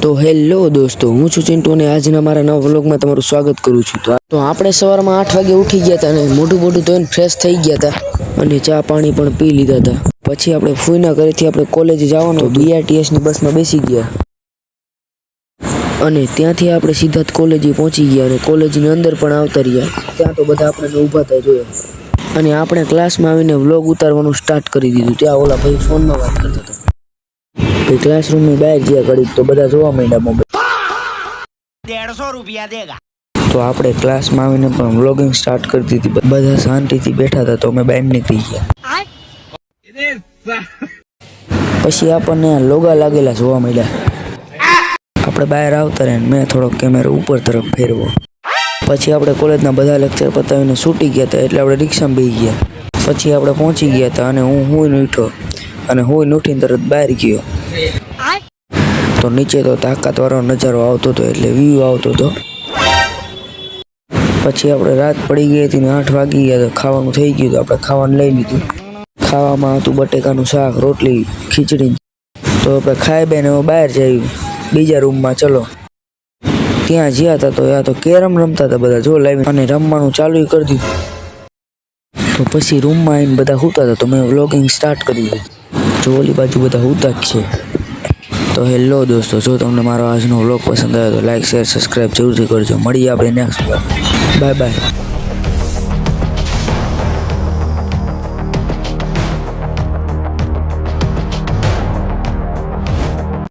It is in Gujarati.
તો હેલો દોસ્તો, હું છું ચિંટુ અને આજના મારા નવા વ્લોગમાં તમારું સ્વાગત કરું છું। તો આપણે સવારમાં 8 વાગે ઉઠી ગયા હતા અને મોઢું ધોઈને ફ્રેશ થઈ ગયા હતા અને ચા પાણી પણ પી લીધા હતા। પછી આપણે ફૂઈના ઘરેથી આપણે કોલેજ જવાનું BRTS ની બસમાં બેસી ગયા અને ત્યાંથી આપણે સીધા કોલેજે પહોંચી ગયા અને કોલેજની અંદર પણ આવતા રહ્યા। ત્યાં તો બધા આપણને ઊભા થયા જોયા અને આપણે ક્લાસમાં આવીને વ્લોગ ઉતારવાનું સ્ટાર્ટ કરી દીધું। ત્યાં ઓલા ભાઈ ફોનમાં વાત કરતા હતા। ક્લાસરૂમની બહાર જ્યાં ઘડીક તો બધા જોવા માંડ્યા મોબાઈલ। 150 રૂપિયા દેગા। તો આપણે ક્લાસમાં આવીને પણ વ્લોગિંગ સ્ટાર્ટ કરી દીધી। બધા શાંતિથી બેઠા હતા તો અમે બહાર નીકળી ગયા। પછી આપણને લોગા લાગેલા જોવા મળ્યા। આપણે બહાર આવતા રહીને મેં થોડો કેમેરો ઉપર તરફ ફેરવો। પછી આપણે કોલેજના બધા લેક્ચર પતાવીને છૂટી ગયા હતા એટલે આપણે રિક્ષામાં બેસી ગયા। પછી આપણે પહોંચી ગયા હતા અને હું ઉઠ્યો અને હું ઉઠીને તરત બહાર ગયો તો નીચે તો તાકાતવાળો નજારો આવતો હતો એટલે વ્યૂ આવતો હતો। પછી આપણે રાત પડી ગઈ હતી ને 8 વાગી ગયા તો ખાવાનું થઈ ગયું તો આપણે ખાવાનું લઈ લીધું। ખાવામાં હતું બટેકાનું શાક, રોટલી, ખીચડી। તો આપણે ખાઈ બેને બહાર જઈ બીજા રૂમમાં ચલો। ત્યાં જ્યાં હતા તો યા તો કેરમ રમતા હતા બધા જો લાવી અને રમવાનું ચાલુ કરી દીધું। તો પછી રૂમમાં આવીને બધા સૂતા હતા તો મેં વ્લોગિંગ સ્ટાર્ટ કરી દીધું। જો ઓલી બાજુ બધા સૂતા જ છે। તો હેલો દોસ્તો, જો તમને મારો આજનો વ્લોગ પસંદ આવ્યો તો લાઈક, શેર, સબસ્ક્રાઈબ જરૂરથી કરજો। મળીએ આપણે નેક્સ્ટ વ્લોગ। Bye bye.